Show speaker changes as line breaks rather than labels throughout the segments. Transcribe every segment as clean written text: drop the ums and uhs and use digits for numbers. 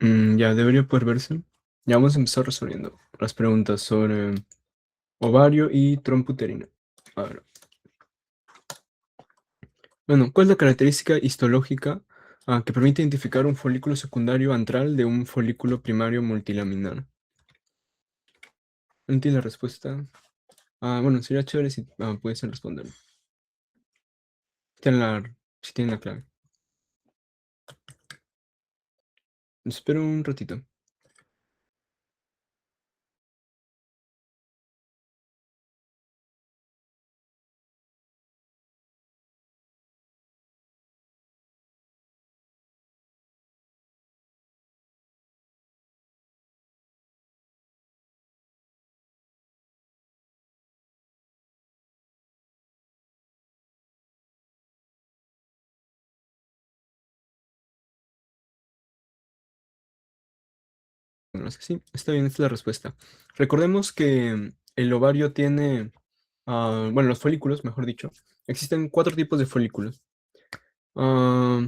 Ya debería poder verse. Ya vamos a empezar resolviendo las preguntas sobre ovario y trompo uterino. A ver. Bueno, ¿cuál es la característica histológica que permite identificar un folículo secundario antral de un folículo primario multilaminar? ¿No entiende la respuesta? Bueno, sería chévere si pudiesen responder. Tienen si tienen la clave. Espero un ratito. Bueno, es que sí, está bien, esta es la respuesta. Recordemos que el ovario tiene, bueno, los folículos, mejor dicho, existen cuatro tipos de folículos. Ah,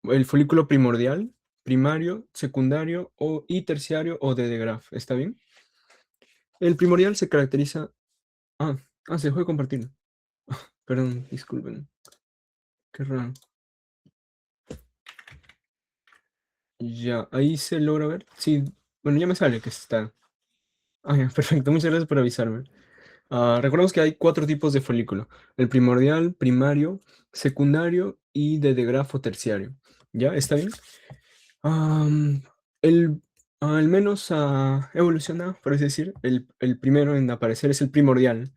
el folículo primordial, primario, secundario y terciario o de Graf, ¿está bien? El primordial se caracteriza... Ah, se dejó de compartir. Perdón, disculpen. Qué raro. Ya, ahí se logra ver. Sí, bueno, ya me sale que está. Ya, perfecto, muchas gracias por avisarme. Recordemos que hay cuatro tipos de folículo: el primordial, primario, secundario y de grafo terciario. ¿Ya? ¿Está bien? Am, el, el menos evolucionado, por así decir, el primero en aparecer es el primordial,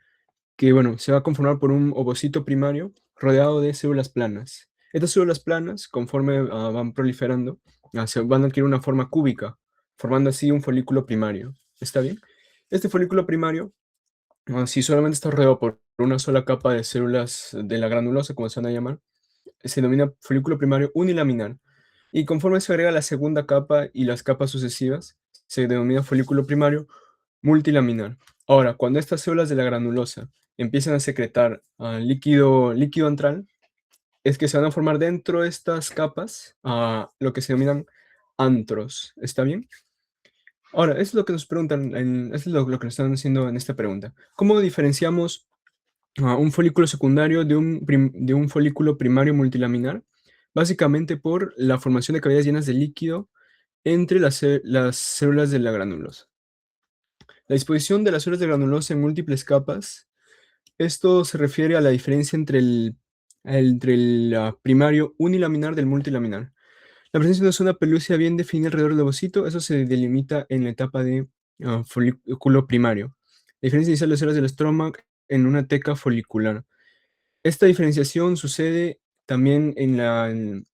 que bueno, se va a conformar por un ovocito primario rodeado de células planas. Estas células planas, conforme van proliferando, se van a adquirir una forma cúbica, formando así un folículo primario. ¿Está bien? Este folículo primario, si solamente está rodeado por una sola capa de células de la granulosa, como se van a llamar, se denomina folículo primario unilaminar. Y conforme se agrega la segunda capa y las capas sucesivas, se denomina folículo primario multilaminar. Ahora, cuando estas células de la granulosa empiezan a secretar líquido antral, es que se van a formar dentro de estas capas lo que se denominan antros. ¿Está bien? Ahora, eso es lo que nos preguntan, eso es lo que nos están haciendo en esta pregunta. ¿Cómo diferenciamos un folículo secundario de un folículo primario multilaminar? Básicamente por la formación de cavidades llenas de líquido entre las células de la granulosa. La disposición de las células de granulosa en múltiples capas, esto se refiere a la diferencia entre el primario unilaminar del multilaminar. La presencia de una zona pelúcida bien definida alrededor del ovocito, eso se delimita en la etapa de folículo primario. La diferencia inicial de células del estroma en una teca folicular. Esta diferenciación sucede también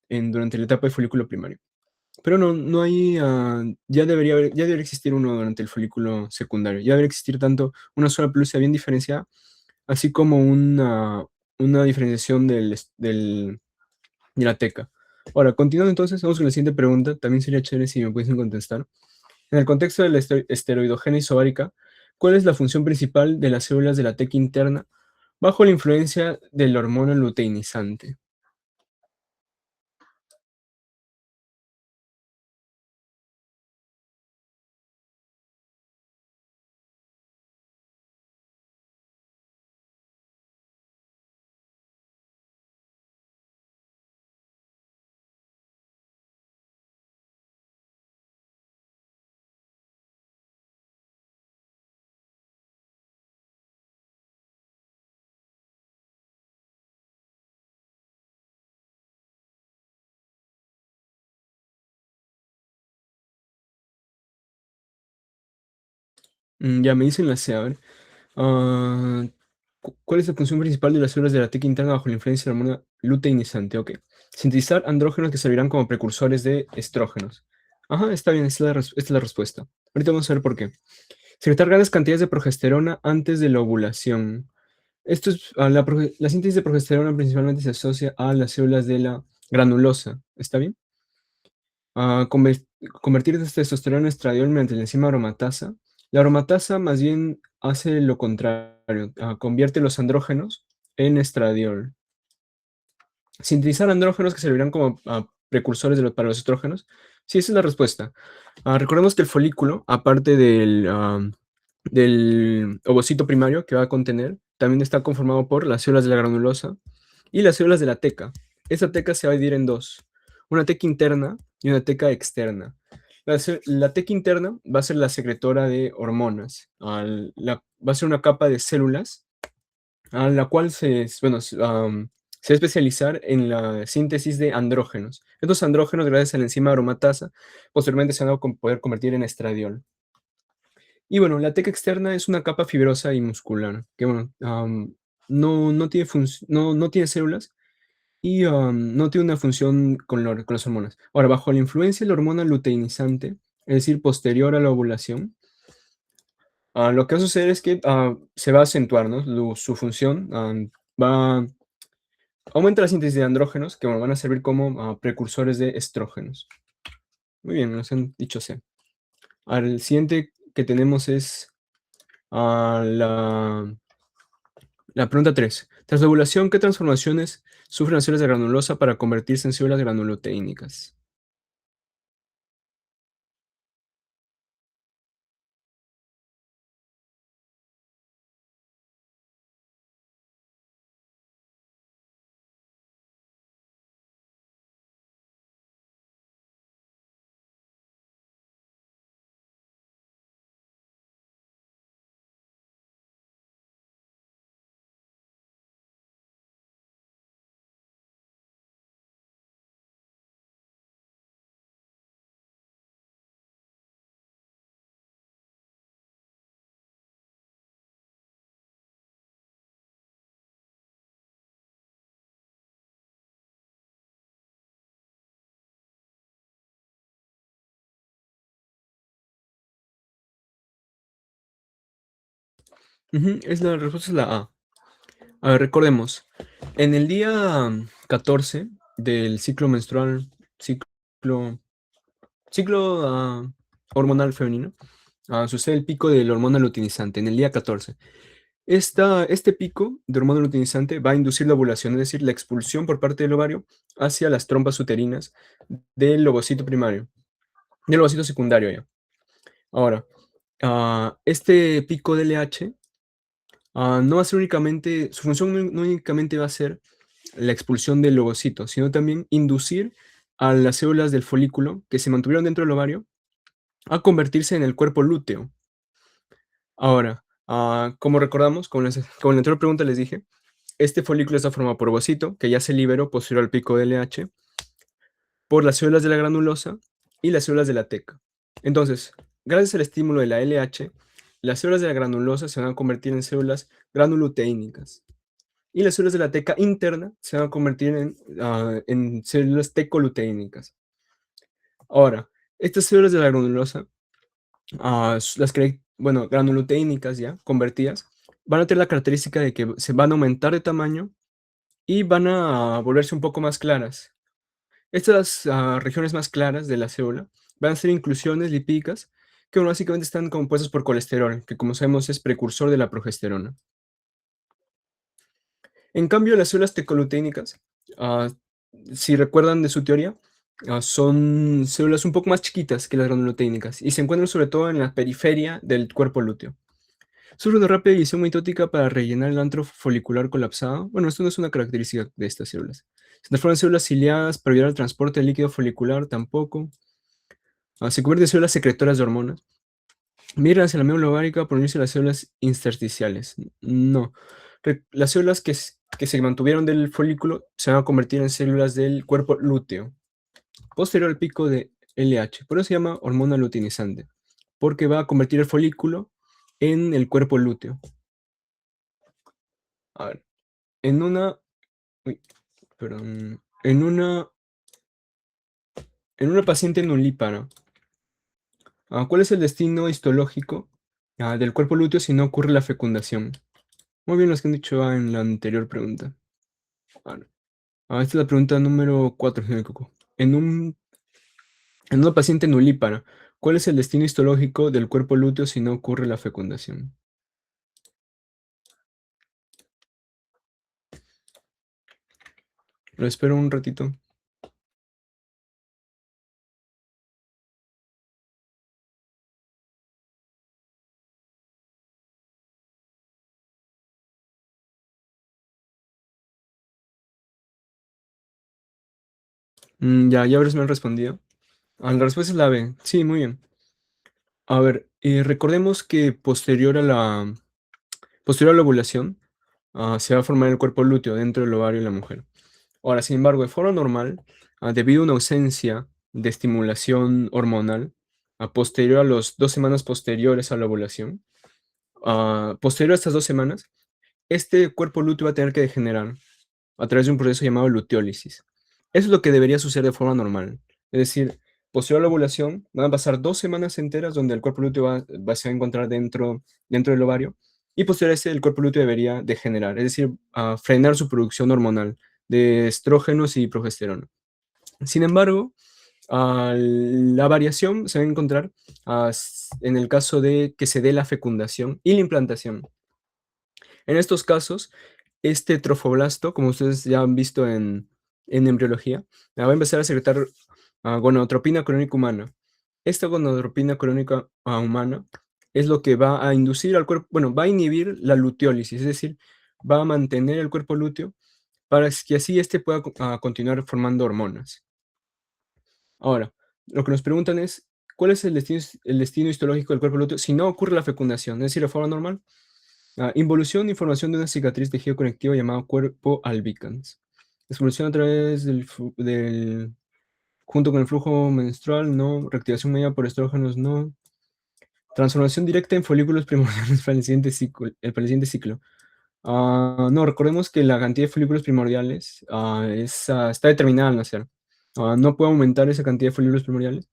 durante la etapa de folículo primario. Pero no hay, ya debería existir uno durante el folículo secundario. Ya debería existir tanto una sola pelucia bien diferenciada, así como una diferenciación de la teca. Ahora, continuando entonces, vamos con la siguiente pregunta. También sería chévere si me pudiesen contestar. En el contexto de la esteroidogénesis ovárica, ¿cuál es la función principal de las células de la teca interna bajo la influencia de la hormona luteinizante? Ya me dicen la C, a ver. Ah, ¿Cuál es la función principal de las células de la teca interna bajo la influencia de la hormona luteinizante? Ok. Sintetizar andrógenos que servirán como precursores de estrógenos. Ajá, está bien, esta es la respuesta. Ahorita vamos a ver por qué. Secretar grandes cantidades de progesterona antes de la ovulación. La síntesis de progesterona principalmente se asocia a las células de la granulosa. ¿Está bien? a conver- Convertir testosterona en estradiol mediante la enzima aromatasa. La aromatasa más bien hace lo contrario, convierte los andrógenos en estradiol. Sintetizar andrógenos que servirán como precursores para los estrógenos Sí, esa es la respuesta. Recordemos que el folículo, aparte del ovocito primario que va a contener, también está conformado por las células de la granulosa y las células de la teca. Esa teca se va a dividir en dos, una teca interna y una teca externa. La teca interna va a ser la secretora de hormonas, va a ser una capa de células a la cual se va a especializar en la síntesis de andrógenos. Estos andrógenos, gracias a la enzima aromatasa, posteriormente se van a poder convertir en estradiol. Y bueno, la teca externa es una capa fibrosa y muscular, que bueno, no tiene células y no tiene una función con las hormonas. Ahora, bajo la influencia de la hormona luteinizante, es decir, posterior a la ovulación, lo que va a suceder es que se va a acentuar, ¿no? Su función va aumenta la síntesis de andrógenos que bueno, van a servir como precursores de estrógenos. Muy bien, nos han dicho C. El siguiente que tenemos es la pregunta 3. Tras la ovulación, ¿qué transformaciones sufren las células de granulosa para convertirse en células granuloteínicas? Ujú, la respuesta es la A. A ver, recordemos, en el día 14 del ciclo menstrual, ciclo, ciclo hormonal femenino, sucede el pico de la hormona luteinizante en el día 14. Este pico de hormona luteinizante va a inducir la ovulación, es decir, la expulsión por parte del ovario hacia las trompas uterinas del ovocito primario, del ovocito secundario ya. Ahora, este pico de LH no va a ser únicamente, su función no únicamente va a ser la expulsión del ovocito, sino también inducir a las células del folículo que se mantuvieron dentro del ovario a convertirse en el cuerpo lúteo. Ahora, como recordamos, como en la anterior pregunta les dije, este folículo está formado por ovocito, que ya se liberó posterior al pico de LH, por las células de la granulosa y las células de la teca. Entonces, gracias al estímulo de la LH, las células de la granulosa se van a convertir en células granuloteínicas y las células de la teca interna se van a convertir en células tecoluteínicas. Ahora, estas células de la granulosa, bueno, granuloteínicas ya, convertidas, van a tener la característica de que se van a aumentar de tamaño y van a volverse un poco más claras. Estas regiones más claras de la célula van a ser inclusiones lipídicas que bueno, básicamente están compuestas por colesterol, que como sabemos es precursor de la progesterona. En cambio, las células tecoluteínicas, ah, si recuerdan de su teoría, son células un poco más chiquitas que las granuloteínicas y se encuentran sobre todo en la periferia del cuerpo lúteo. Sufre una rápida división mitótica para rellenar el antro folicular colapsado. Bueno, esto no es una característica de estas células. Se transforman en células ciliadas para evitar el transporte del líquido folicular tampoco. Se convierten en células secretoras de hormonas. Migran hacia la médula ovárica por unirse a las células intersticiales. No. Las células que se mantuvieron del folículo se van a convertir en células del cuerpo lúteo, posterior al pico de LH. Por eso se llama hormona luteinizante, porque va a convertir el folículo en el cuerpo lúteo. A ver, en una, uy, perdón, en una paciente nulípara, ¿cuál es el destino histológico del cuerpo lúteo si no ocurre la fecundación? Muy bien los que han dicho en la anterior pregunta. Ahora, esta es la pregunta número 4, si no me equivoco. En una paciente nulípara, ¿cuál es el destino histológico del cuerpo lúteo si no ocurre la fecundación? Lo espero un ratito. Ya habrás me respondido. La respuesta es la B. Sí, muy bien. A ver, recordemos que posterior a la ovulación, se va a formar el cuerpo lúteo dentro del ovario de la mujer. Ahora, sin embargo, de forma normal, debido a una ausencia de estimulación hormonal, posterior a las 2 semanas posteriores a la ovulación, posterior a estas 2 semanas, este cuerpo lúteo va a tener que degenerar a través de un proceso llamado luteólisis. Eso es lo que debería suceder de forma normal. Es decir, posterior a la ovulación, van a pasar 2 semanas enteras donde el cuerpo lúteo se va a encontrar dentro del ovario, y posterior a ese, el cuerpo lúteo debería degenerar, es decir, frenar su producción hormonal de estrógenos y progesterona. Sin embargo, la variación se va a encontrar en el caso de que se dé la fecundación y la implantación. En estos casos, este trofoblasto, como ustedes ya han visto en embriología, va a empezar a secretar gonadotropina crónica humana. Esta gonadotropina crónica humana es lo que va a inducir al cuerpo, bueno, va a inhibir la luteólisis, es decir, va a mantener el cuerpo lúteo para que así éste pueda continuar formando hormonas. Ahora, lo que nos preguntan es, ¿cuál es el destino histológico del cuerpo lúteo si no ocurre la fecundación? Es decir, de forma normal. Involución y formación de una cicatriz tejido conectivo llamado cuerpo albicans. Expulsión a través junto con el flujo menstrual, no. Reactivación media por estrógenos, no. Transformación directa en folículos primordiales para el siguiente ciclo. No, recordemos que la cantidad de folículos primordiales está determinada al nacer. No puede aumentar esa cantidad de folículos primordiales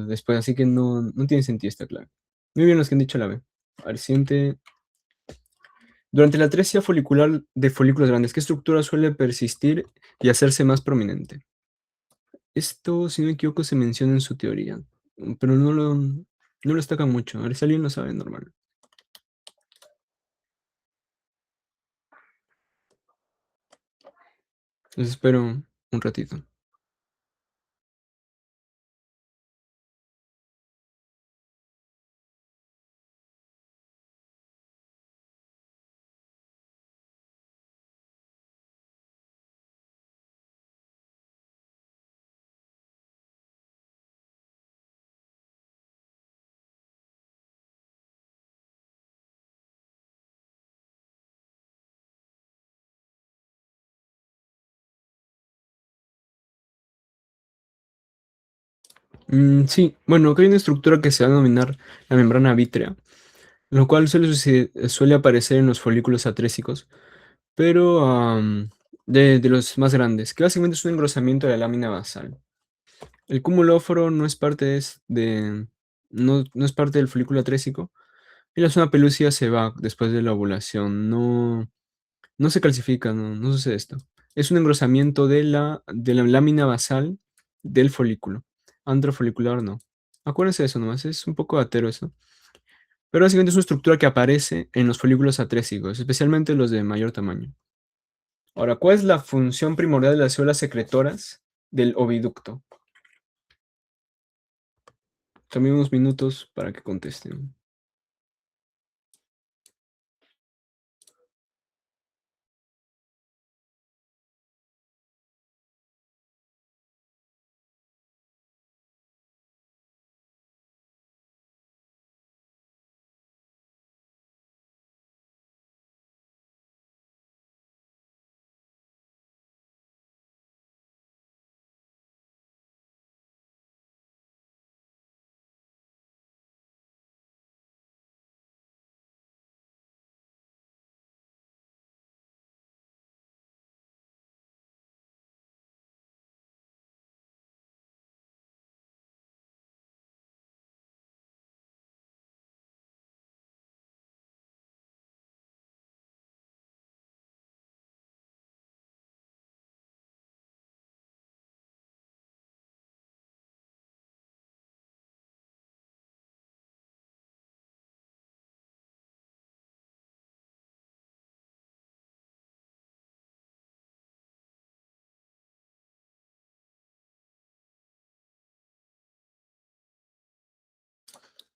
después, así que no tiene sentido esta clave. Muy bien los que han dicho la B. A ver, siguiente. Durante la atresia folicular de folículos grandes, ¿qué estructura suele persistir y hacerse más prominente? Esto, si no me equivoco, se menciona en su teoría, pero no lo destaca mucho. A ver si alguien lo sabe, normal. Les espero un ratito. Sí, bueno, acá hay una estructura que se va a denominar la membrana vítrea, lo cual suele aparecer en los folículos atrésicos, pero de los más grandes, que básicamente es un engrosamiento de la lámina basal. El cumulóforo no es parte no es parte del folículo atrésico, y la zona pelúcida se va después de la ovulación. No se calcifica, no sucede esto. Es un engrosamiento de la lámina basal del folículo. Antrofolicular no. Acuérdense de eso nomás, es un poco atero eso. Pero básicamente es una estructura que aparece en los folículos atrésicos, especialmente los de mayor tamaño. Ahora, ¿cuál es la función primordial de las células secretoras del oviducto? También unos minutos para que contesten.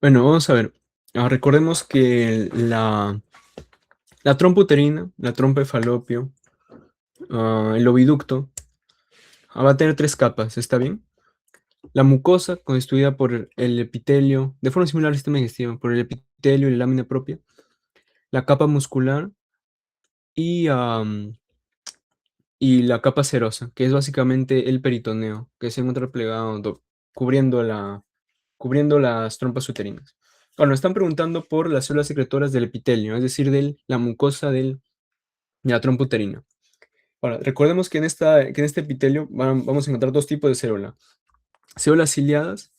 Bueno, vamos a ver. Recordemos que la trompa uterina, la trompa de falopio, el oviducto, Va a tener tres capas, ¿está bien? La mucosa, constituida por el epitelio, de forma similar al sistema digestivo, por el epitelio y la lámina propia, la capa muscular y, y la capa serosa, que es básicamente el peritoneo, que se encuentra plegado, cubriendo, cubriendo las trompas uterinas. Ahora, nos están preguntando por las células secretoras del epitelio, es decir, de la mucosa de la trompa uterina. Ahora, recordemos que en este epitelio vamos a encontrar dos tipos de células ciliadas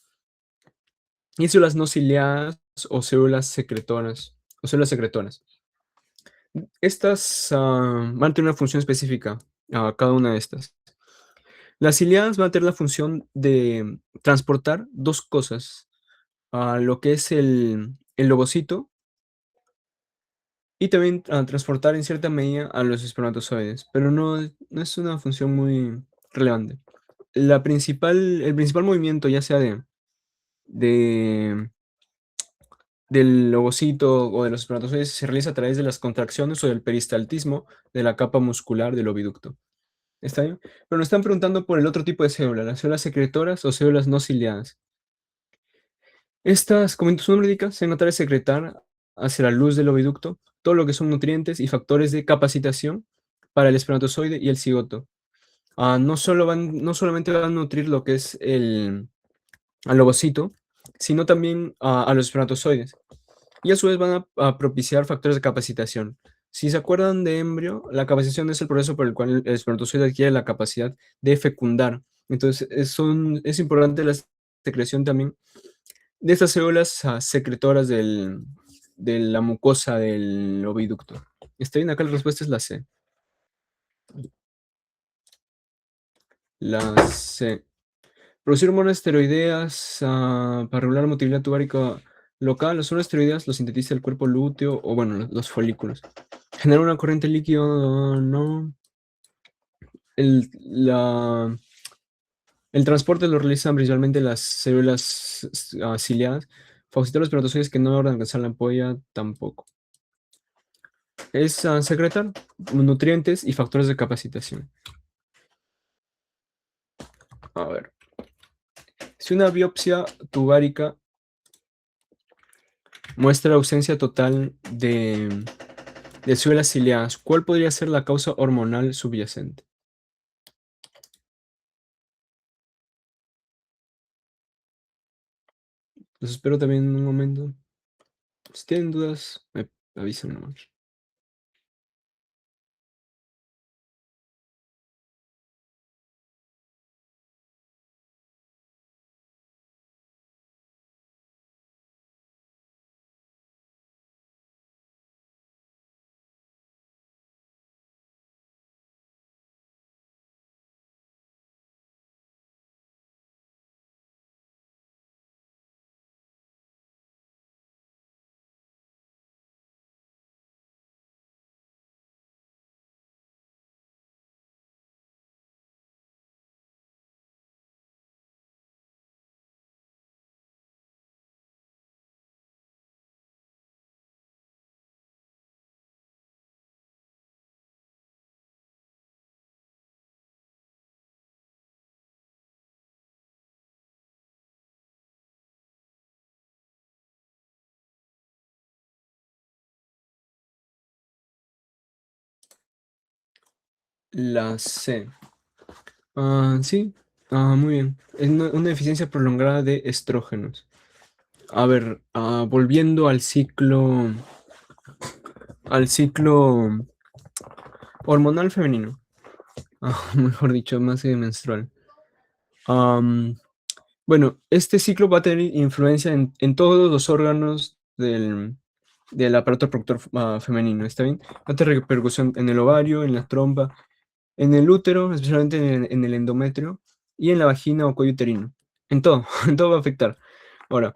y células no ciliadas o células secretoras. Estas van a tener una función específica, cada una de estas. Las ciliadas van a tener la función de transportar dos cosas, lo que es el ovocito y también transportar en cierta medida a los espermatozoides, pero no es una función muy relevante. El principal movimiento, ya sea de del ovocito o de los espermatozoides, se realiza a través de las contracciones o del peristaltismo de la capa muscular del oviducto. ¿Está bien? Pero nos están preguntando por el otro tipo de células, las células secretoras o células no ciliadas. Estas, como su nombre indica, se van a tratar de secretar hacia la luz del oviducto todo lo que son nutrientes y factores de capacitación para el espermatozoide y el cigoto. No solamente van a nutrir lo que es al ovocito, sino también a los espermatozoides. Y a su vez van a propiciar factores de capacitación. Si se acuerdan de embrio, la capacitación es el proceso por el cual el espermatozoide adquiere la capacidad de fecundar. Entonces, es importante la secreción también de estas células secretoras de la mucosa del oviducto. ¿Está bien? Acá la respuesta es la C. La C. Producir hormonas esteroideas para regular la motilidad tuvárica local. Las hormonas esteroideas los sintetiza el cuerpo lúteo o, bueno, los folículos. Generar una corriente líquida, no. El transporte lo realizan principalmente las células ciliadas. Fagocitar los espermatozoides que no logran alcanzar la ampolla tampoco. Es secretar nutrientes y factores de capacitación. A ver. Si una biopsia tubárica muestra la ausencia total de células ciliadas, ¿cuál podría ser la causa hormonal subyacente? Los espero también un momento. Si tienen dudas, me avisan nomás. La C. Sí, muy bien. Es una deficiencia prolongada de estrógenos. A ver, volviendo al ciclo hormonal femenino. Mejor dicho, más que menstrual. Bueno, este ciclo va a tener influencia en todos los órganos del aparato reproductor femenino, ¿está bien? Va a tener repercusión en el ovario, en la trompa, en el útero, especialmente en el endometrio, y en la vagina o cuello uterino. En todo, en todo va a afectar. Ahora,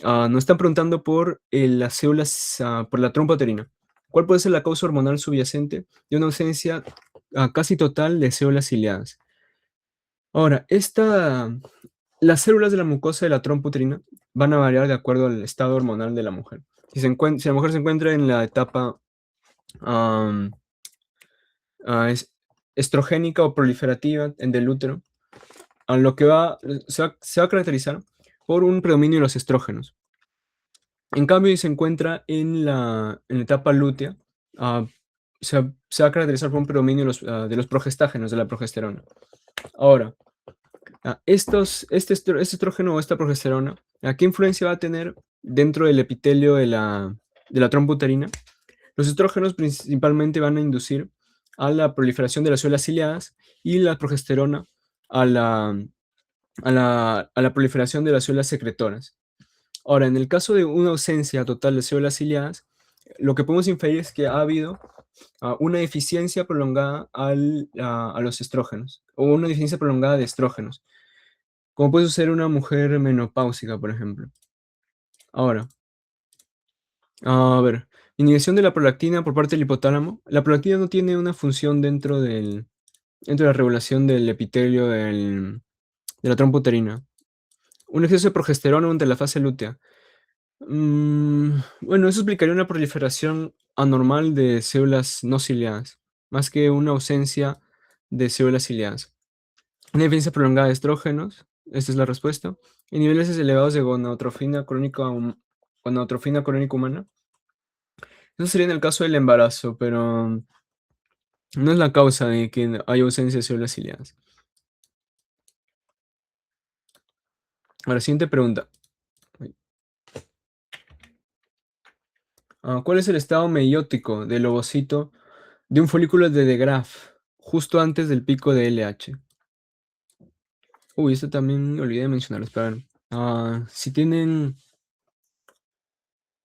nos están preguntando por las células, por la trompa uterina. ¿Cuál puede ser la causa hormonal subyacente de una ausencia casi total de células ciliadas? Ahora, las células de la mucosa de la trompa uterina van a variar de acuerdo al estado hormonal de la mujer. Si la mujer se encuentra en la etapa am, estrogénica o proliferativa del útero, a lo que se va a caracterizar por un predominio de los estrógenos. En cambio, si se encuentra en la etapa lútea, ah, se va a caracterizar por un predominio de los progestágenos, de la progesterona. Ahora, este estrógeno o esta progesterona, ¿qué influencia va a tener dentro del epitelio de la trompa uterina? Los estrógenos principalmente van a inducir a la proliferación de las células ciliadas y la progesterona a la proliferación de las células secretoras. Ahora, en el caso de una ausencia total de células ciliadas, lo que podemos inferir es que ha habido una deficiencia prolongada a los estrógenos, o una deficiencia prolongada de estrógenos, como puede suceder una mujer menopáusica, por ejemplo. Ahora, a ver, inhibición de la prolactina por parte del hipotálamo. La prolactina no tiene una función dentro de la regulación del epitelio de la trompa uterina. Un exceso de progesterona durante la fase lútea. Bueno, eso explicaría una proliferación anormal de células no ciliadas, más que una ausencia de células ciliadas. Una deficiencia prolongada de estrógenos, esta es la respuesta. Y niveles elevados de gonadotrofina crónica humana. Eso sería en el caso del embarazo, pero no es la causa de que haya ausencia de células ciliadas. Ahora, siguiente pregunta. ¿Cuál es el estado meiótico del ovocito de un folículo de Graaf justo antes del pico de LH? Uy, esto también me olvidé de mencionarlo, espera. Si tienen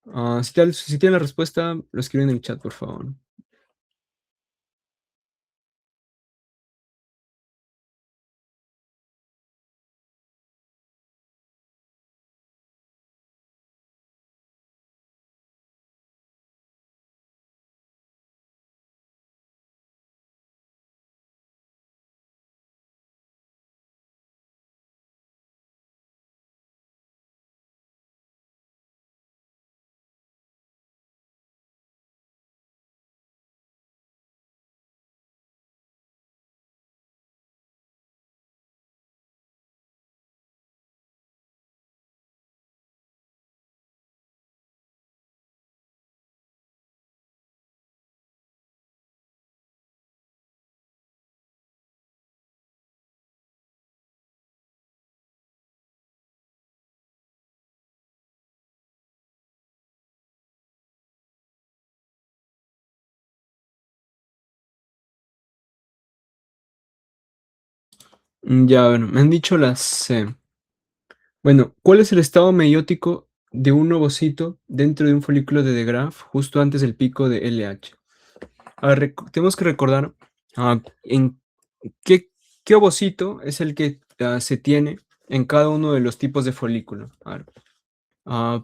la respuesta, lo escriben en el chat, por favor. Ya, bueno, me han dicho la C. Bueno, ¿cuál es el estado meiótico de un ovocito dentro de un folículo de Graaf justo antes del pico de LH? A ver, tenemos que recordar en qué ovocito es el que se tiene en cada uno de los tipos de folículo. A ver,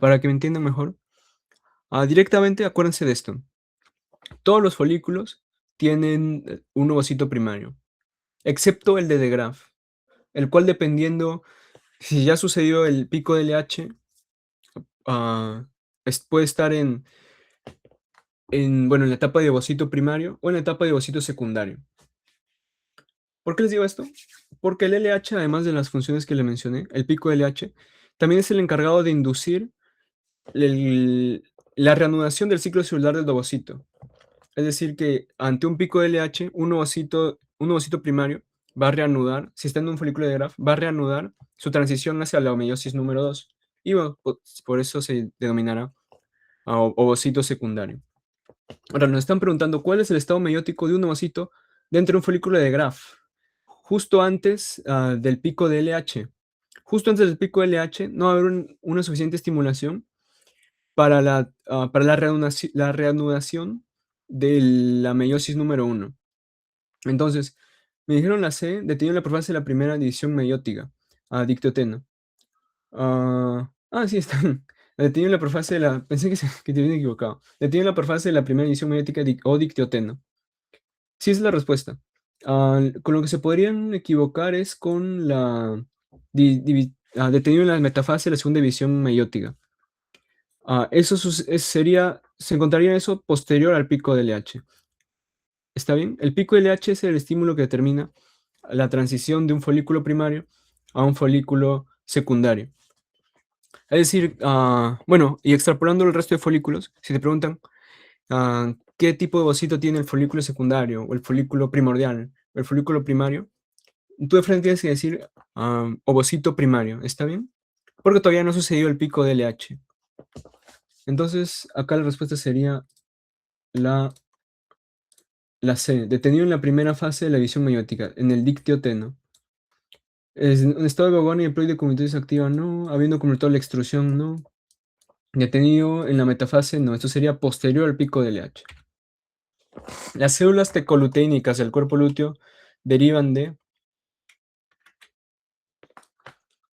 para que me entiendan mejor. Directamente, acuérdense de esto. Todos los folículos tienen un ovocito primario, excepto el de Graaf, el cual dependiendo si ya sucedió el pico de LH, puede estar bueno, en la etapa de ovocito primario o en la etapa de ovocito secundario. ¿Por qué les digo esto? Porque el LH, además de las funciones que le mencioné, el pico de LH, también es el encargado de inducir la reanudación del ciclo celular del ovocito. Es decir, que ante un pico de LH, un ovocito primario va a reanudar, si está en un folículo de Graaf, va a reanudar su transición hacia la meiosis número 2. Y bueno, por eso se denominará ovocito secundario. Ahora nos están preguntando cuál es el estado meiótico de un ovocito dentro de un folículo de Graaf, justo antes del pico de LH. Justo antes del pico de LH no va a haber una suficiente estimulación para la reanudación de la meiosis número 1. Entonces, me dijeron la C, detenido la profasia de la primera división meiótica, dictoteno. Sí, están. Detenido la profasia de la. Pensé que te habían equivocado. Detenido la profasia de la primera división meiótica o dictoteno. Sí, esa es la respuesta. Con lo que se podrían equivocar es con la. Detenido en la metafase de la segunda división meiótica. Eso se encontraría eso posterior al pico de LH. ¿Está bien? El pico de LH es el estímulo que determina la transición de un folículo primario a un folículo secundario. Es decir, bueno, y extrapolando el resto de folículos, si te preguntan qué tipo de ovocito tiene el folículo secundario, o el folículo primordial, o el folículo primario, tú de frente tienes que decir ovocito primario, ¿está bien? Porque todavía no sucedió el pico de LH. Entonces, acá la respuesta sería la, la C, detenido en la primera fase de la división meiótica, en el dícteo teno. En estado de agonía y diploide con mitosis activa, no. Habiendo completado la extrusión, no. Detenido en la metafase, no. Esto sería posterior al pico de LH. Las células tecoluteínicas del cuerpo lúteo derivan de...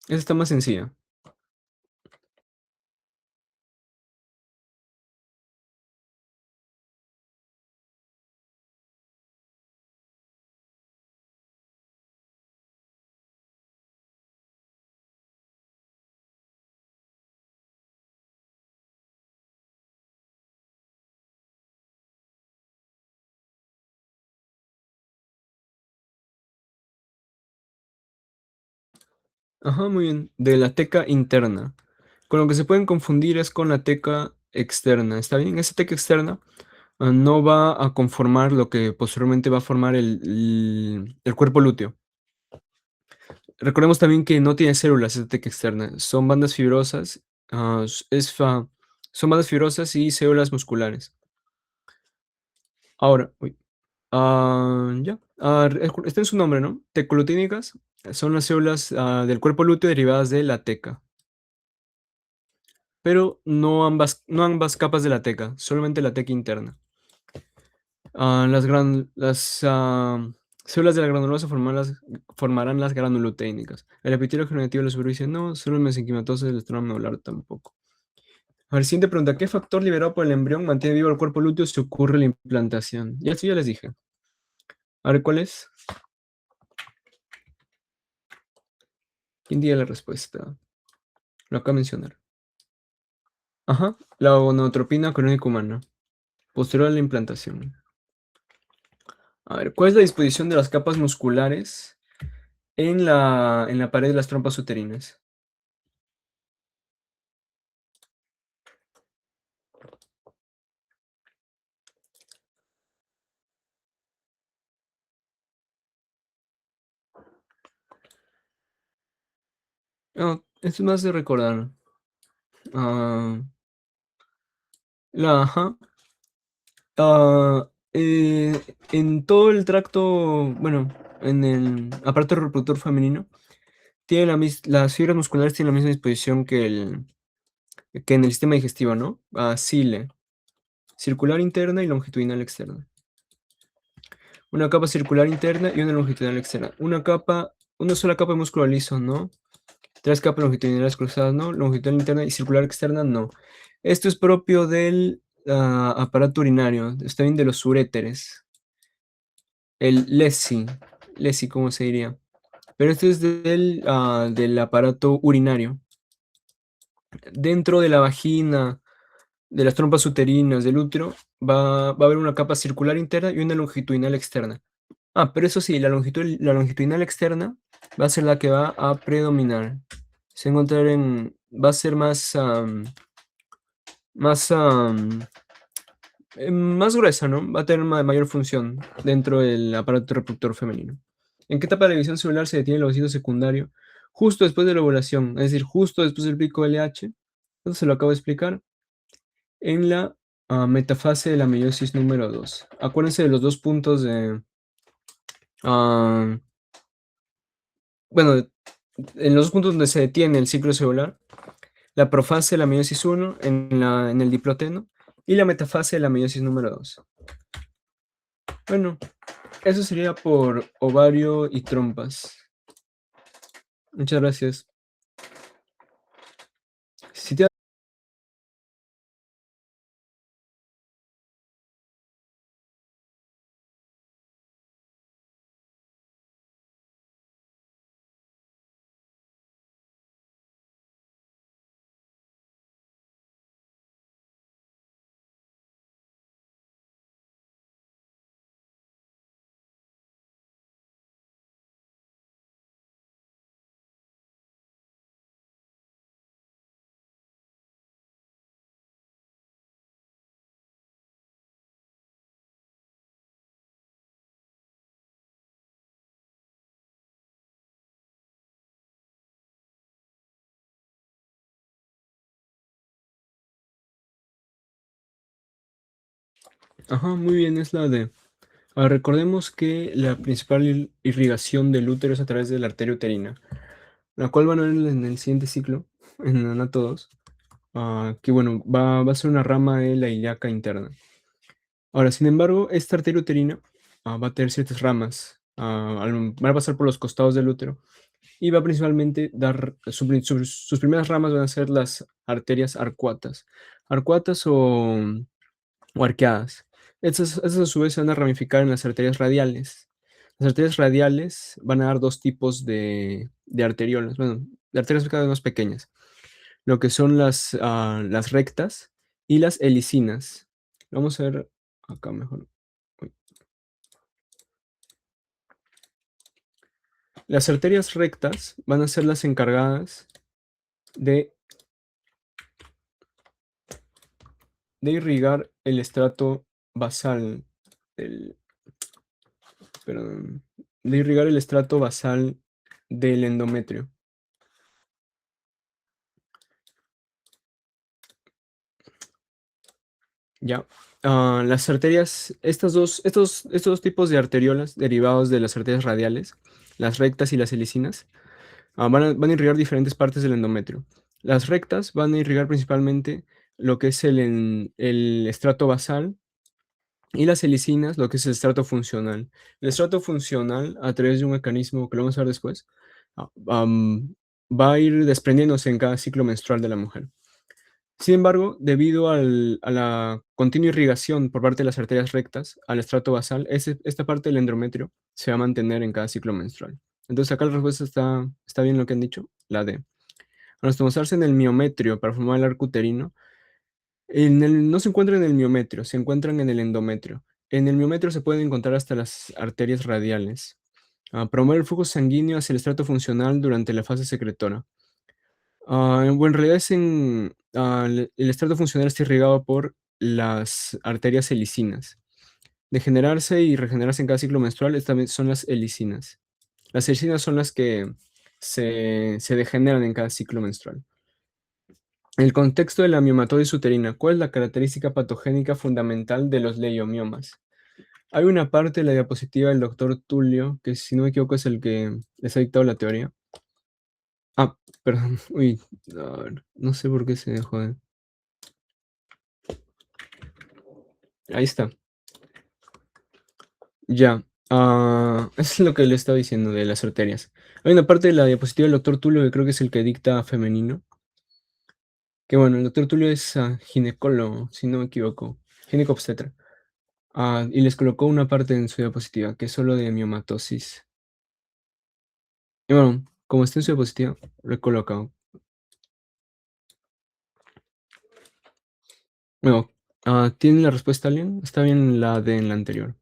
Esta está más sencilla. Ajá, muy bien. De la teca interna. Con lo que se pueden confundir es con la teca externa. ¿Está bien? Esa teca externa no va a conformar lo que posteriormente va a formar el cuerpo lúteo. Recordemos también que no tiene células esta teca externa. Son bandas fibrosas. Son bandas fibrosas y células musculares. Ahora, uy, ya. Está en su nombre, ¿no? Tecolutínicas son las células del cuerpo lúteo derivadas de la teca. Pero no ambas capas de la teca, solamente la teca interna. Las células de la granulosa formarán las granuloteínicas. El epitelio generativo de la superficie no, células mesenquimatosas del estroma medular tampoco. A ver, siguiente pregunta. ¿Qué factor liberado por el embrión mantiene vivo el cuerpo lúteo si ocurre la implantación? Ya esto ya les dije. A ver, ¿cuál es? ¿Quién diga la respuesta? Lo acabo de mencionar. Ajá, la gonadotropina crónica humana, posterior a la implantación. A ver, ¿cuál es la disposición de las capas musculares en la pared de las trompas uterinas? No, esto es más de recordar. Ah, ajá. En todo el tracto, bueno, en el aparato reproductor femenino, las fibras musculares tienen la misma disposición que en el sistema digestivo, ¿no? Cile, circular interna y longitudinal externa. Una capa circular interna y una longitudinal externa. Una sola capa de músculo liso, ¿no? Tres capas longitudinales cruzadas, ¿no? Longitudinal interna y circular externa, no. Esto es propio del aparato urinario, está bien de los uréteres. El lesi, ¿cómo se diría? Pero esto es del aparato urinario. Dentro de la vagina, de las trompas uterinas, del útero, va a haber una capa circular interna y una longitudinal externa. Pero eso sí, la longitudinal externa va a ser la que va a predominar. Va a ser más, más gruesa, ¿no? Va a tener mayor función dentro del aparato reproductor femenino. ¿En qué etapa de la división celular se detiene el ovocito secundario? Justo después de la ovulación, es decir, justo después del pico LH. Esto se lo acabo de explicar. En la metafase de la meiosis número 2. Acuérdense de los dos puntos de... ah, bueno, en los dos puntos donde se detiene el ciclo celular, la profase de la meiosis 1 en el diploteno y la metafase de la meiosis número 2. Bueno, eso sería por ovario y trompas. Muchas gracias. Si te Ajá, muy bien, es la D. Recordemos que la principal irrigación del útero es a través de la arteria uterina, la cual van a ver en el siguiente ciclo, en Anato 2, que bueno, va a ser una rama de la ilíaca interna. Ahora, sin embargo, esta arteria uterina va a tener ciertas ramas, van a pasar por los costados del útero y va a principalmente dar, sus primeras ramas van a ser las arterias arcuatas. Arcuatas o arqueadas. Estas a su vez se van a ramificar en las arterias radiales. Las arterias radiales van a dar dos tipos de arteriolas, bueno, de arterias cada vez más pequeñas, lo que son las rectas y las helicinas. Vamos a ver acá mejor. Uy. Las arterias rectas van a ser las encargadas de, de irrigar el estrato basal, del, perdón, de irrigar el estrato basal del endometrio. Ya. Las arterias, estos dos tipos de arteriolas derivados de las arterias radiales, las rectas y las helicinas, van a irrigar diferentes partes del endometrio. Las rectas van a irrigar principalmente lo que es el estrato basal y las helicinas lo que es el estrato funcional. El estrato funcional, a través de un mecanismo que lo vamos a ver después, va a ir desprendiéndose en cada ciclo menstrual de la mujer. Sin embargo, debido a la continua irrigación por parte de las arterias rectas al estrato basal, esta parte del endometrio se va a mantener en cada ciclo menstrual. Entonces, acá la respuesta está bien lo que han dicho, la D. Al estomazarse en el miometrio para formar el arco uterino, no se encuentra en el miometrio, se encuentran en el endometrio. En el miometrio se pueden encontrar hasta las arterias radiales. Promover el flujo sanguíneo hacia el estrato funcional durante la fase secretora. Bueno, en realidad el estrato funcional está irrigado por las arterias helicinas. De generarse y regenerarse en cada ciclo menstrual, son las helicinas. Las helicinas son las que se degeneran en cada ciclo menstrual. El contexto de la miomatosis uterina. ¿Cuál es la característica patogénica fundamental de los leiomiomas? Hay una parte de la diapositiva del doctor Tulio, que si no me equivoco es el que les ha dictado la teoría. Perdón, uy, no sé por qué se dejó de... Ahí está. Ya. Eso es lo que le estaba diciendo de las arterias. Hay una parte de la diapositiva del doctor Tulio que creo que es el que dicta femenino. Que bueno, el doctor Tulio es ginecólogo, si no me equivoco. Ginecobstetra. Y les colocó una parte en su diapositiva, que es solo de miomatosis. Y bueno, como está en su diapositiva, lo he colocado. Bueno, ¿tienen la respuesta alguien? Está bien la de en la anterior.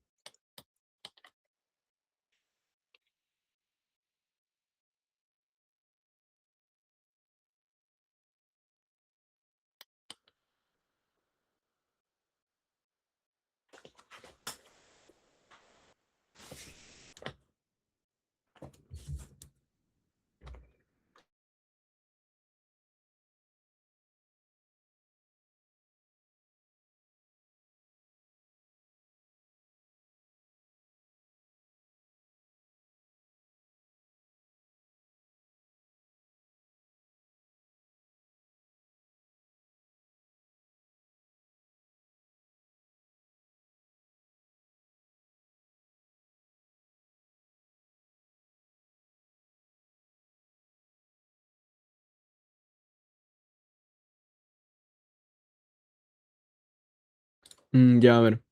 Ya, a ver.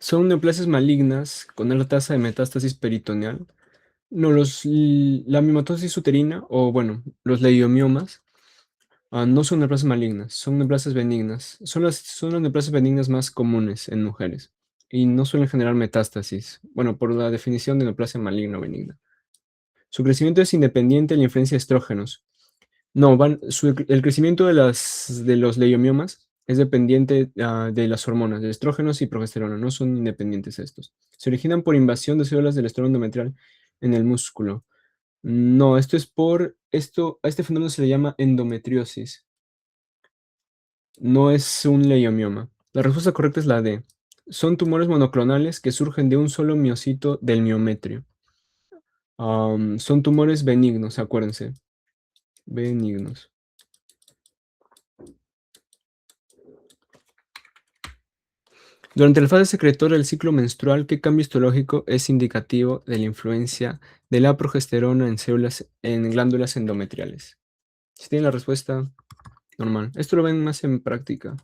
¿Son neoplasias malignas con alta tasa de metástasis peritoneal? No, la miomatosis uterina, o bueno, los leiomiomas, no son neoplasias malignas, son neoplasias benignas. Son las neoplasias benignas más comunes en mujeres y no suelen generar metástasis. Bueno, por la definición de neoplasia maligna o benigna. Su crecimiento es independiente de la influencia de estrógenos. No, el crecimiento de los leiomiomas es dependiente de las hormonas, de estrógenos y progesterona, no son independientes estos. Se originan por invasión de células del estrógeno endometrial en el músculo. No, a este fenómeno se le llama endometriosis, no es un leiomioma. La respuesta correcta es la D. Son tumores monoclonales que surgen de un solo miocito del miometrio. Son tumores benignos, acuérdense, benignos. Durante la fase secretoria del ciclo menstrual, ¿qué cambio histológico es indicativo de la influencia de la progesterona en células, en glándulas endometriales? Si tienen la respuesta, normal. Esto lo ven más en práctica,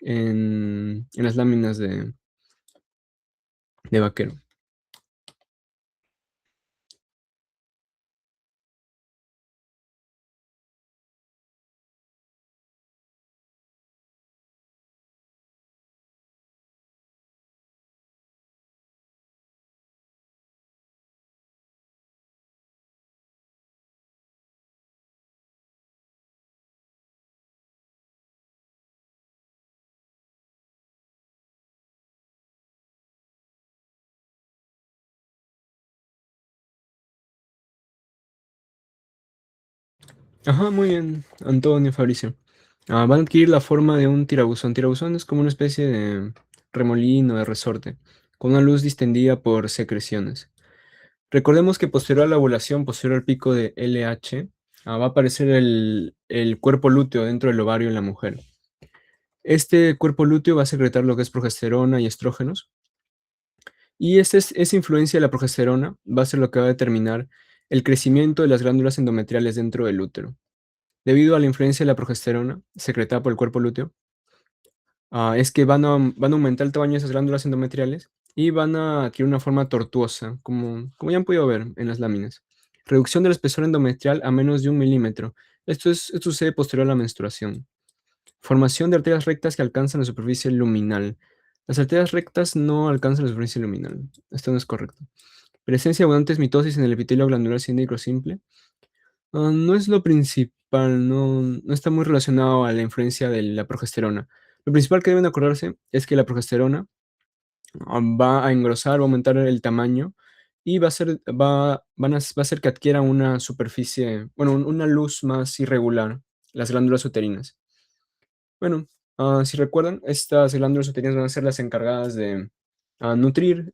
en las láminas de vaquero. Ajá, muy bien, Antonio, Fabricio. Van a adquirir la forma de un tirabuzón. Tirabuzón es como una especie de remolino, de resorte, con una luz distendida por secreciones. Recordemos que posterior a la ovulación, posterior al pico de LH, va a aparecer el cuerpo lúteo dentro del ovario en la mujer. Este cuerpo lúteo va a secretar lo que es progesterona y estrógenos, y esa influencia de la progesterona va a ser lo que va a determinar el crecimiento de las glándulas endometriales dentro del útero. Debido a la influencia de la progesterona secretada por el cuerpo lúteo, es que van a aumentar el tamaño de esas glándulas endometriales y van a adquirir una forma tortuosa, como ya han podido ver en las láminas. Reducción del espesor endometrial a menos de 1 milímetro. Esto sucede posterior a la menstruación. Formación de arterias rectas que alcanzan la superficie luminal. Las arterias rectas no alcanzan la superficie luminal. Esto no es correcto. Presencia de abundantes mitosis en el epitelio glandular cilíndrico simple. No es lo principal, no está muy relacionado a la influencia de la progesterona. Lo principal que deben acordarse es que la progesterona va a engrosar, va a aumentar el tamaño y va a hacer que adquiera una superficie, bueno, una luz más irregular, las glándulas uterinas. Bueno, si recuerdan, estas glándulas uterinas van a ser las encargadas de nutrir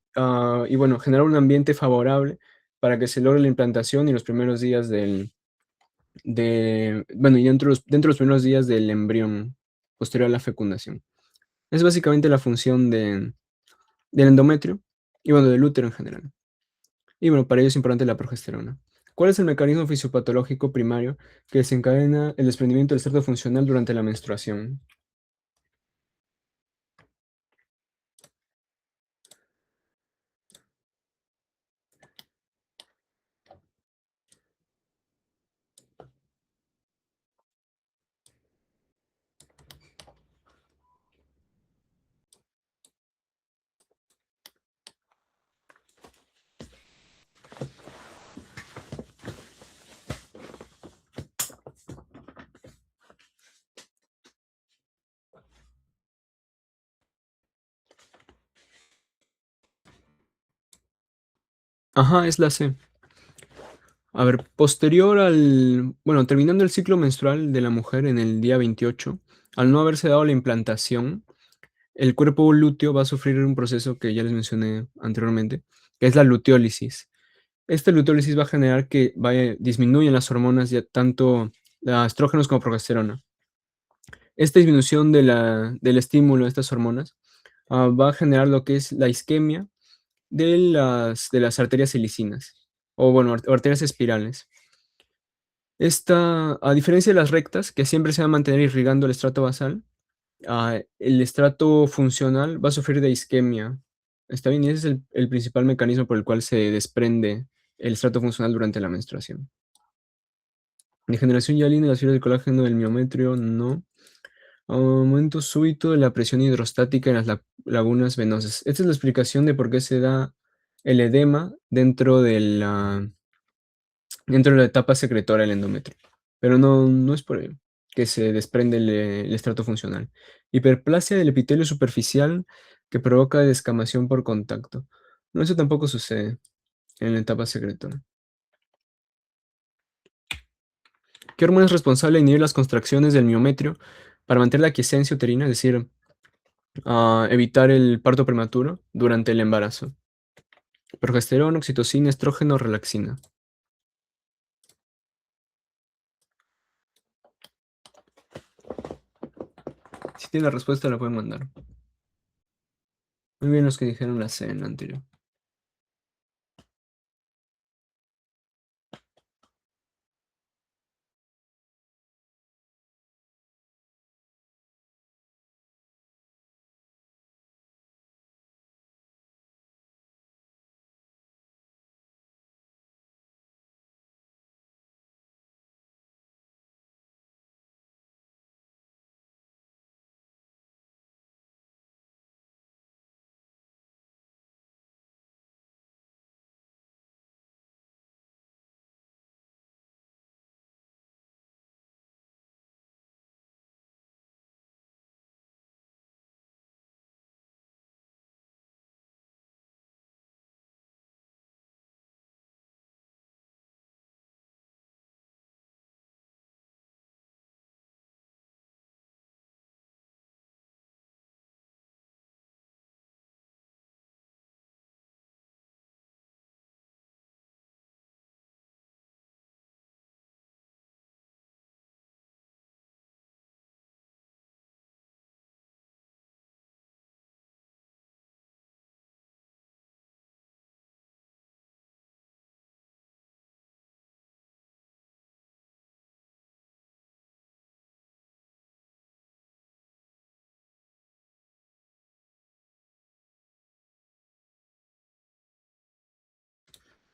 y, bueno, generar un ambiente favorable para que se logre la implantación y los primeros días bueno, y dentro de los primeros días del embrión, posterior a la fecundación. Es básicamente la función del endometrio y, bueno, del útero en general. Y, bueno, para ello es importante la progesterona. ¿Cuál es el mecanismo fisiopatológico primario que desencadena el desprendimiento del estrato funcional durante la menstruación? Ajá, es la C. A ver, bueno, terminando el ciclo menstrual de la mujer en el día 28, al no haberse dado la implantación, el cuerpo lúteo va a sufrir un proceso que ya les mencioné anteriormente, que es la luteólisis. Esta luteólisis va a generar que disminuyan las hormonas, ya tanto estrógenos como progesterona. Esta disminución del estímulo de estas hormonas va a generar lo que es la isquemia de las arterias silicinas, o, bueno, arterias espirales. A diferencia de las rectas, que siempre se va a mantener irrigando el estrato basal, el estrato funcional va a sufrir de isquemia. ¿Está bien? Y ese es el principal mecanismo por el cual se desprende el estrato funcional durante la menstruación. Degeneración hialina de las fibras de colágeno del miometrio, no. Aumento súbito de la presión hidrostática en las lagunas venosas. Esta es la explicación de por qué se da el edema dentro de la etapa secretoria del endometrio. Pero no es por ello que se desprende el estrato funcional. Hiperplasia del epitelio superficial que provoca descamación por contacto. No, eso tampoco sucede en la etapa secretoria. ¿Qué hormona es responsable de inhibir las contracciones del miometrio para mantener la quiesencia uterina? Es decir, Evitar el parto prematuro durante el embarazo. Progesterona, oxitocina, estrógeno, relaxina. Si tiene la respuesta, la pueden mandar. Muy bien los que dijeron la C en la anterior.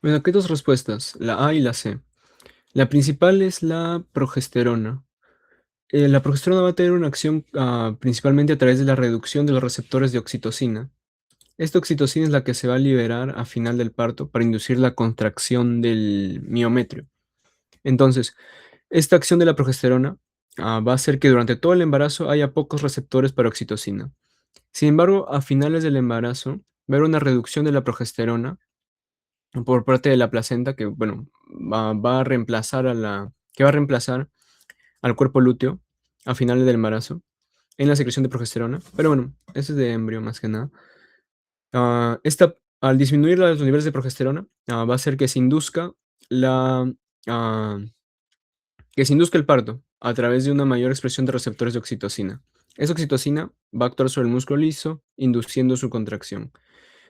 Bueno, aquí hay dos respuestas, la A y la C. La principal es la progesterona. La progesterona va a tener una acción principalmente a través de la reducción de los receptores de oxitocina. Esta oxitocina es la que se va a liberar a final del parto para inducir la contracción del miometrio. Entonces, esta acción de la progesterona va a hacer que durante todo el embarazo haya pocos receptores para oxitocina. Sin embargo, a finales del embarazo va a haber una reducción de la progesterona por parte de la placenta que, bueno, va a reemplazar que va a reemplazar al cuerpo lúteo a finales del embarazo en la secreción de progesterona. Pero bueno, eso es de embrión más que nada. Al disminuir los niveles de progesterona, va a hacer la, ah, que se induzca el parto a través de una mayor expresión de receptores de oxitocina. Esa oxitocina va a actuar sobre el músculo liso, induciendo su contracción.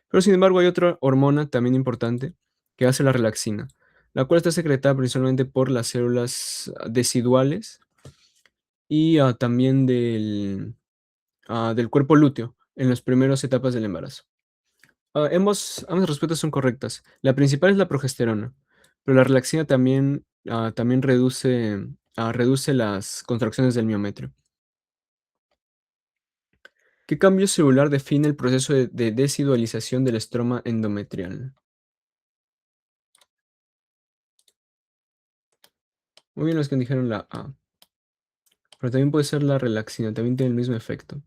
Pero sin embargo hay otra hormona también importante que hace la relaxina, la cual está secretada principalmente por las células deciduales y también del cuerpo lúteo en las primeras etapas del embarazo. Ambas respuestas son correctas. La principal es la progesterona, pero la relaxina también reduce las contracciones del miometrio. ¿Qué cambio celular define el proceso de desidualización del estroma endometrial? Muy bien los que dijeron la A, pero también puede ser la relaxina, también tiene el mismo efecto.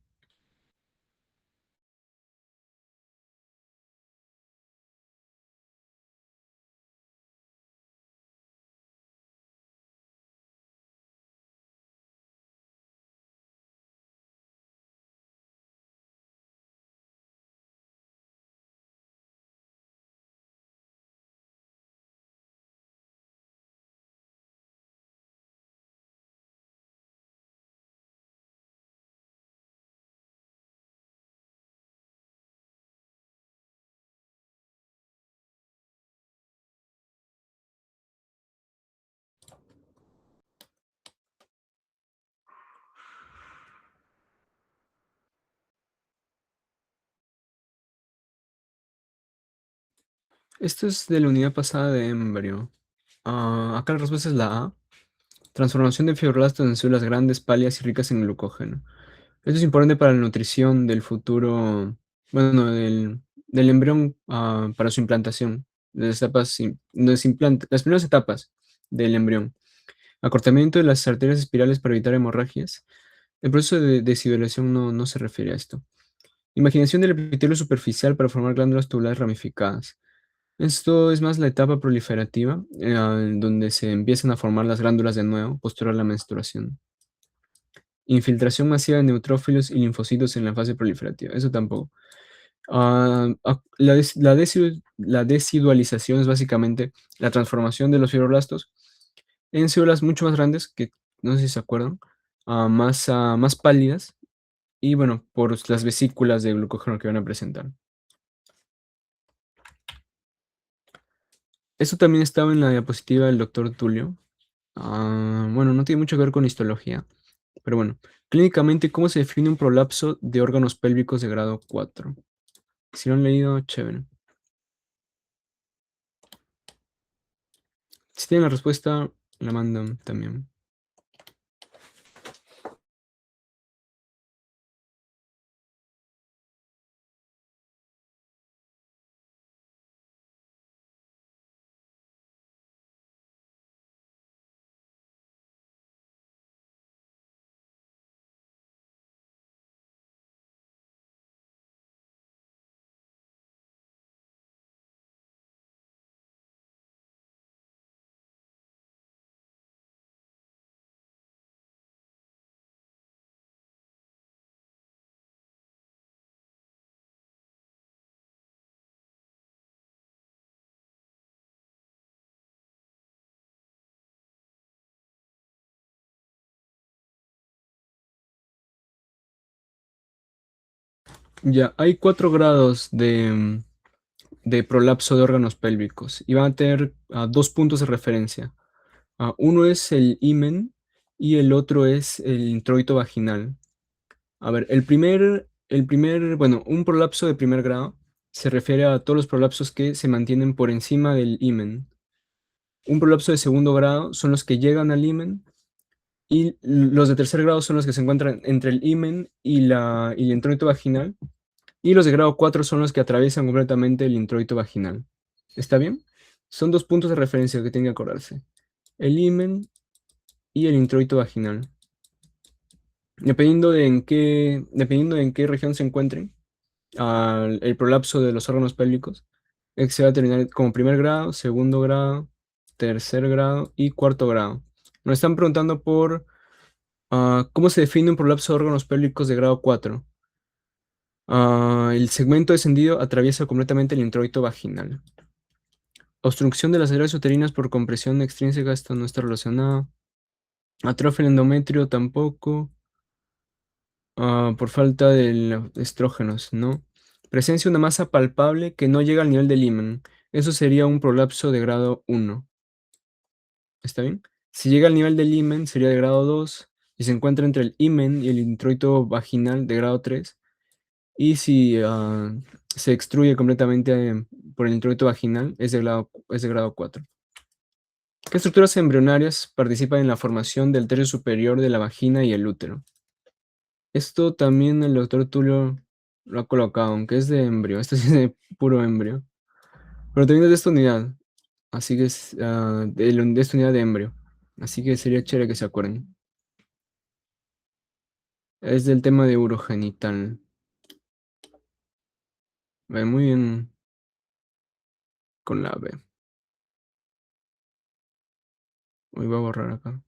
Esto es de la unidad pasada de embrión. Acá la respuesta es la A. Transformación de fibroblastos en células grandes, pálidas y ricas en glucógeno. Esto es importante para la nutrición del futuro, bueno, del embrión para su implantación, de las etapas, donde se las primeras etapas del embrión. Acortamiento de las arterias espirales para evitar hemorragias. El proceso de desidratación no se refiere a esto. Imaginación del epitelio superficial para formar glándulas tubulares ramificadas. Esto es más la etapa proliferativa, donde se empiezan a formar las glándulas de nuevo, posterior a la menstruación. infiltración masiva de neutrófilos y linfocitos en la fase proliferativa. Eso tampoco. La desidualización es básicamente la transformación de los fibroblastos en células mucho más grandes que, no sé si se acuerdan, más pálidas y bueno, por las vesículas de glucógeno que van a presentar. Esto también estaba en la diapositiva del doctor Tulio. Bueno, no tiene mucho que ver con histología, pero bueno, clínicamente, ¿cómo se define un prolapso de órganos pélvicos de grado 4? Si lo han leído, chévere. Si tienen la respuesta, la mandan también. Ya, hay 4 grados de prolapso de órganos pélvicos y van a tener 2 puntos de referencia. Uno es el himen y el otro es el introito vaginal. A ver, bueno, un prolapso de primer grado se refiere a todos los prolapsos que se mantienen por encima del himen. Un prolapso de segundo grado son los que llegan al himen y los de tercer grado son los que se encuentran entre el himen y el introito vaginal. Y los de grado 4 son los que atraviesan completamente el introito vaginal. ¿Está bien? Son 2 puntos de referencia que tienen que acordarse. El himen y el introito vaginal. Dependiendo de en qué región se encuentren, el prolapso de los órganos pélvicos, se va a terminar como primer grado, segundo grado, tercer grado y cuarto grado. Nos están preguntando por cómo se define un prolapso de órganos pélvicos de grado 4. El segmento descendido atraviesa completamente el introito vaginal. Obstrucción de las areolas uterinas por compresión extrínseca, esto no está relacionado. Atrofia del endometrio tampoco. Por falta de estrógenos, ¿no? Presencia de una masa palpable que no llega al nivel del himen. Eso sería un prolapso de grado 1. ¿Está bien? Si llega al nivel del himen, sería de grado 2. Y se encuentra entre el himen y el introito vaginal de grado 3. Y si se extruye completamente por el introito vaginal, es de grado 4. ¿Qué estructuras embrionarias participan en la formación del tercio superior de la vagina y el útero? Esto también el doctor Tulio lo ha colocado, aunque es de embrio. Esto sí es de puro embrio. Pero también es de esta unidad. Así que es de esta unidad de embrio. Así que sería chévere que se acuerden. Es del tema de urogenital. Muy bien con la B. Hoy voy a borrar acá.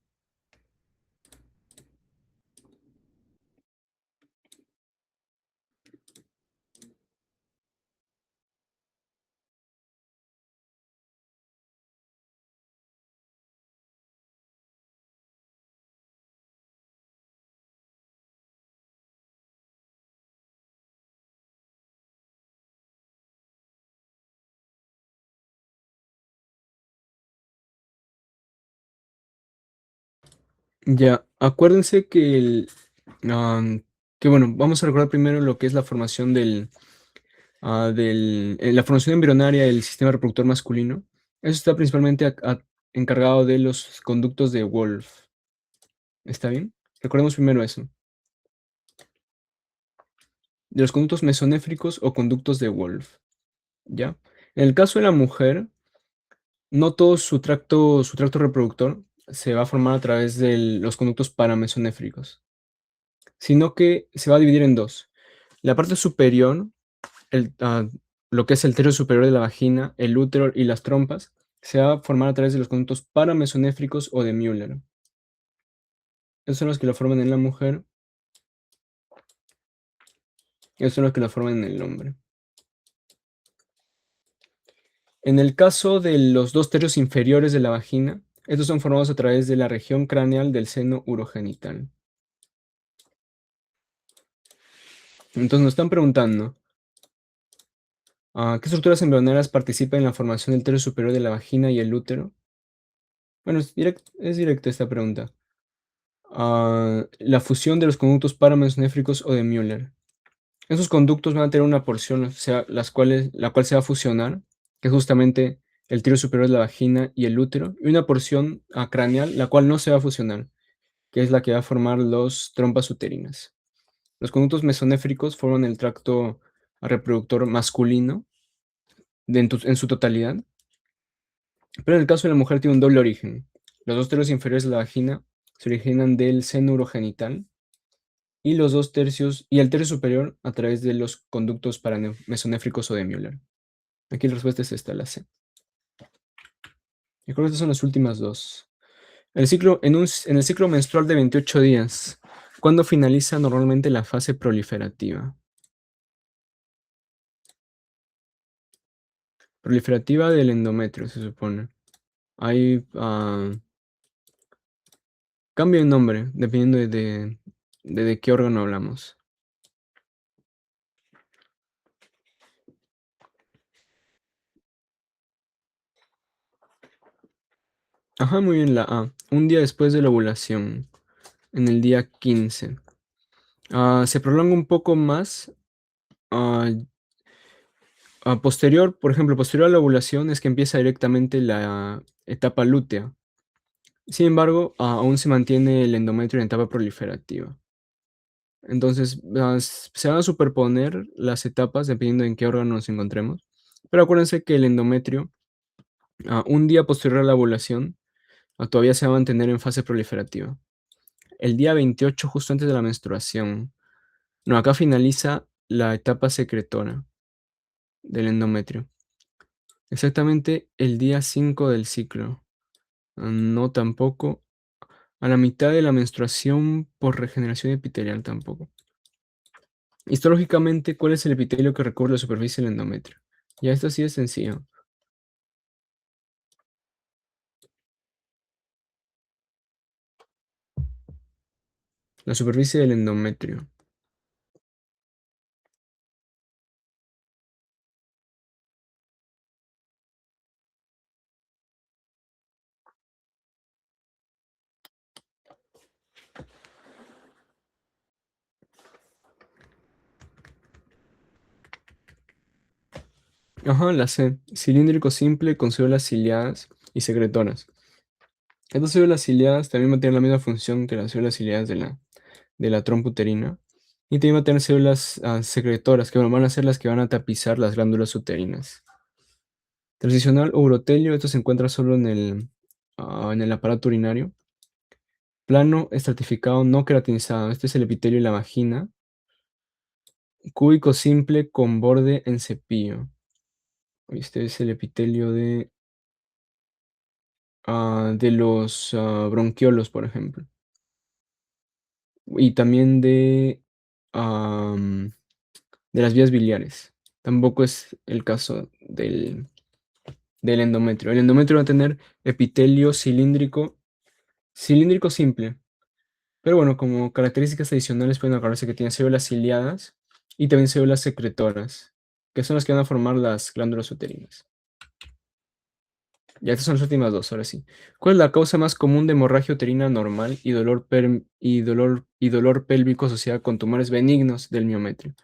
Ya, acuérdense que bueno, vamos a recordar primero lo que es la formación la formación embrionaria del sistema reproductor masculino. Eso está principalmente encargado de los conductos de Wolf. ¿Está bien? Recordemos primero eso. De los conductos mesonéfricos o conductos de Wolf. ¿Ya? En el caso de la mujer, no todo su tracto reproductor se va a formar a través de los conductos paramesonéfricos, sino que se va a dividir en dos. La parte superior, el, ah, lo que es el tercio superior de la vagina, el útero y las trompas, se va a formar a través de los conductos paramesonéfricos o de Müller. Esos son los que lo forman en la mujer, y esos son los que lo forman en el hombre. En el caso de los dos tercios inferiores de la vagina, estos son formados a través de la región craneal del seno urogenital. Entonces nos están preguntando, ¿qué estructuras embrionarias participan en la formación del tercio superior de la vagina y el útero? Bueno, es directa esta pregunta. La fusión de los conductos paramensonéfricos o de Müller. Esos conductos van a tener una porción, o sea, la cual se va a fusionar, que es justamente el tercio superior de la vagina y el útero, y una porción craneal, la cual no se va a fusionar, que es la que va a formar los trompas uterinas. Los conductos mesonéfricos forman el tracto reproductor masculino en su totalidad, pero en el caso de la mujer tiene un doble origen. Los dos tercios inferiores de la vagina se originan del seno urogenital y los dos tercios y el tercio superior a través de los conductos mesonéfricos o de Müller. Aquí la respuesta es esta, la C. Y creo que estas son las últimas dos. En el ciclo menstrual de 28 días, ¿cuándo finaliza normalmente la fase proliferativa? Proliferativa del endometrio, se supone. Hay cambio de nombre, dependiendo de qué órgano hablamos. Ajá, muy bien, la A. Un día después de la ovulación, en el día 15. Se prolonga un poco más. ah, por ejemplo, posterior a la ovulación es que empieza directamente la etapa lútea. Sin embargo, aún se mantiene el endometrio en etapa proliferativa. Entonces, se van a superponer las etapas dependiendo en qué órgano nos encontremos. Pero acuérdense que el endometrio, un día posterior a la ovulación, todavía se va a mantener en fase proliferativa. El día 28, justo antes de la menstruación. No, acá finaliza la etapa secretora del endometrio. Exactamente el día 5 del ciclo. No, tampoco. A la mitad de la menstruación por regeneración epitelial tampoco. Histológicamente, ¿cuál es el epitelio que recubre la superficie del endometrio? Ya esto sí es sencillo. La superficie del endometrio. Ajá, la C. Cilíndrico simple con células ciliadas y secretoras. Estas células ciliadas también van a tener la misma función que las células ciliadas de la trompa uterina. Y también va a tener células secretoras, que van a ser las que van a tapizar las glándulas uterinas. Transicional o urotelio, esto se encuentra solo en el aparato urinario. Plano estratificado no queratinizado, este es el epitelio y la vagina. Cúbico simple con borde en cepillo. Este es el epitelio de los bronquiolos, por ejemplo. Y también de las vías biliares. Tampoco es el caso del endometrio. El endometrio va a tener epitelio cilíndrico simple. Pero bueno, como características adicionales pueden acordarse que tiene células ciliadas y también células secretoras, que son las que van a formar las glándulas uterinas. Ya estas son las últimas dos, ahora sí. ¿Cuál es la causa más común de hemorragia uterina normal y dolor pélvico asociada con tumores benignos del miometrio?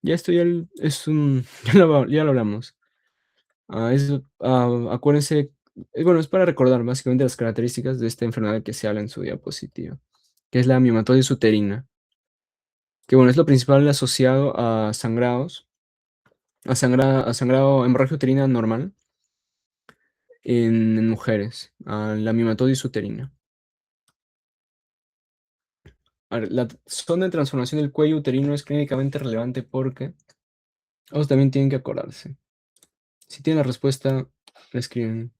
Ya esto es un, ya lo hablamos. Acuérdense, bueno, es para recordar básicamente las características de esta enfermedad que se habla en su diapositiva, que es la miomatosis uterina, que bueno, es lo principal asociado a sangrados, a sangrado, hemorragia uterina normal en mujeres, a la miomatosis uterina. A ver, la zona de transformación del cuello uterino es clínicamente relevante porque, todos también tienen que acordarse. Si tienen la respuesta, la escriben.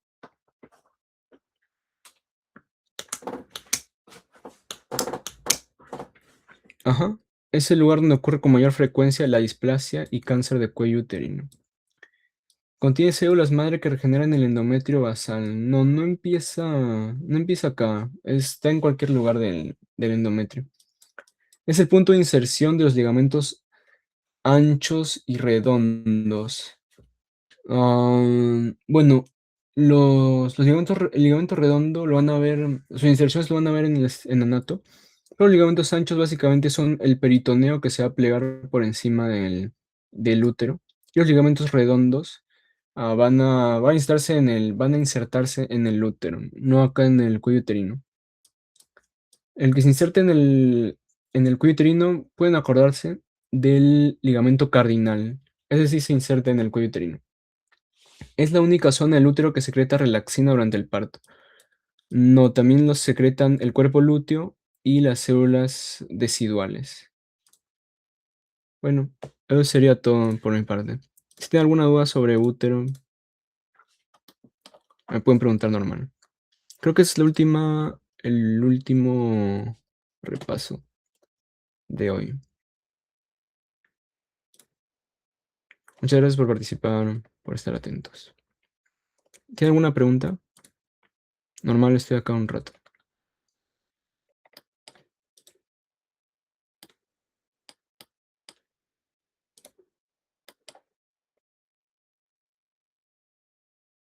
Ajá. Es el lugar donde ocurre con mayor frecuencia la displasia y cáncer de cuello uterino. Contiene células madre que regeneran el endometrio basal. No, no empieza acá. Está en cualquier lugar del endometrio. Es el punto de inserción de los ligamentos anchos y redondos. Bueno, los ligamentos, el ligamento redondo lo van a ver, sus inserciones lo van a ver en anato, pero los ligamentos anchos básicamente son el peritoneo que se va a plegar por encima del útero, y los ligamentos redondos van a insertarse en el útero, no acá en el cuello uterino. El que se inserte en el cuello uterino pueden acordarse del ligamento cardinal, ese sí se inserta en el cuello uterino. Es la única zona del útero que secreta relaxina durante el parto. No, también los secretan el cuerpo lúteo y las células deciduales. Bueno, eso sería todo por mi parte. Si tienen alguna duda sobre útero, me pueden preguntar normal. Creo que es el último repaso de hoy. Muchas gracias por participar, por estar atentos. ¿Tienen alguna pregunta? Normal, estoy acá un rato.